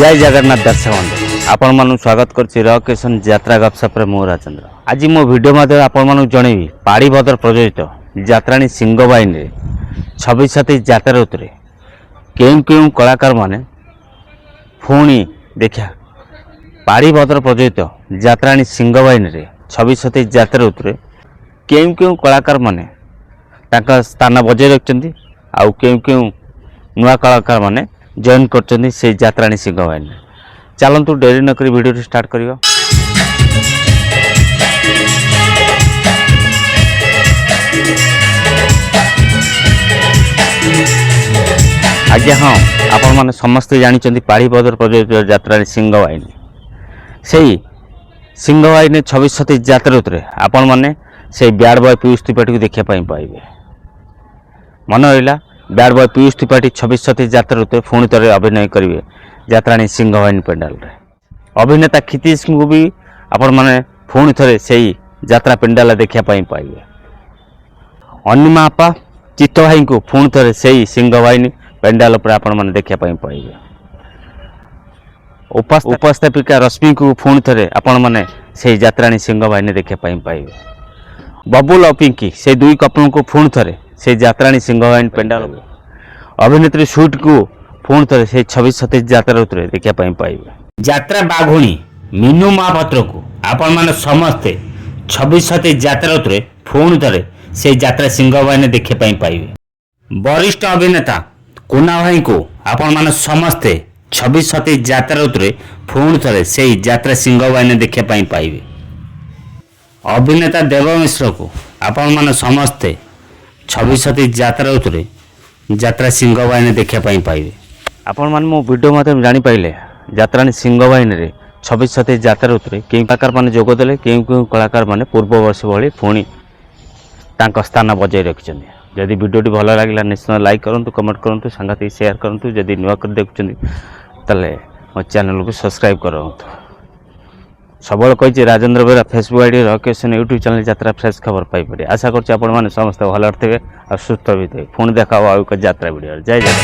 जय जगन्नाथ दर्शक बंधु आपण मानु स्वागत करछि रकेशन यात्रा गपसप रे मो राजेंद्र। आज मो वीडियो माध्यम आपण मानु जणेबी पाड़ीभद्र प्रयोजित यात्राणी सिंह बाहिनी रे 26-27 यात्रा ऋतुरे केउ कलाकार माने पुणी देखा पाड़ीभद्र प्रयोजित यात्राणी सिंह बाहिनी रे 26-27 यात्रा ऋतुरे केउ कलाकार माने ताका स्थान बजाय रखिछन्ती आउ केउ नुआ कलाकार माने जॉइन कर से यात्राणी सिंह बाहिनी। चलतु डेरी नक वीडियो स्टार्ट करियो। आज्ञा हाँ आपण मैंने समस्ते जानी पाड़ीभद्र प्रयोजित यात्राणी सिंह बाहिनी से सिंह बाहिनी 26-27 यात्रा ऋतुरे आपण मैंने से ब्याड बॉय पीयूष त्रिपाठी को देखा पाइबे। मन रहा ब्याड बॉय पीयूष त्रिपाठी 26-27 यात्रा ऋतुरे पुणी थे अभिनय करेंगे यात्राणी सिंह बाहिनी पेंडाल रे। अभिनेता क्षितिज को भी आपण मैंने पुणी थे से यात्रा पेंडाल देखा पाइबे। अनिमा आपा चित्त भाई को पुणी थे से सिंह बाहिनी पेंडाल पर आपण मैंने देखा पाइबे। उपस्थापिका रश्मि को पुणी थे आपण मैंने से यात्राणी सिंह बाहिनी देखा पाइबे। बबुल और पिंकी से दुई कपल को पुणी थे से यात्राणी सिंह बाहिनी पेंडाल। अभिनेत्री सुट को पुणी थे से 26-27 यात्रा ऋतुरे देखा पाइबे। यात्रा बाघुणी मीनू महापात्र को आपण मैंने समस्ते 26-27 यात्रा ऋतुरे पुणी थे से यात्रा सिंह बाहिनी देखा पाइबे। वरिष्ठ अभिनेता कुना भाई को आपण मैंने समस्ते 26-27 यात्रा ऋतुरे पुणी थे से यात्रा सिंह बाहिनी देखा पाइबे। अभिनेता देव मिश्र को आपण मैंने समस्ते 26-27 यात्रा ऋतुरे यात्रा सिंह बाहिनी देखा पाइबे। आपण मैंने मो वीडियो माध्यम जानी पाइले यात्राणी सिंह बाहिनी रे 26-27 यात्रा ऋतुरे केउ कलाकार माने जोगदेले केउ कलाकार माने पूर्व वर्ष भली पुणी तांको स्थान बजाय रखिछन्ती। जदि वीडियोटी भल लागिला निश्चय लाइक करंतु, कमेंट करंतु, संगाती शेयर करंतु। जदि नुआ कर देखुछन्ती तले मो चैनल को सब्सक्राइब करंतु। सबल कही राजेंद्र बेरा फेसबुक आईडी रकेशन यूट्यूब चैनल यात्रा फ्रेश खबर पाइपर। आशा करछि आपण माने समस्त भल थे और सुस्थ भी थे। पुणी देखा आउ एक यात्रा वीडियो। जय जगन्नाथ।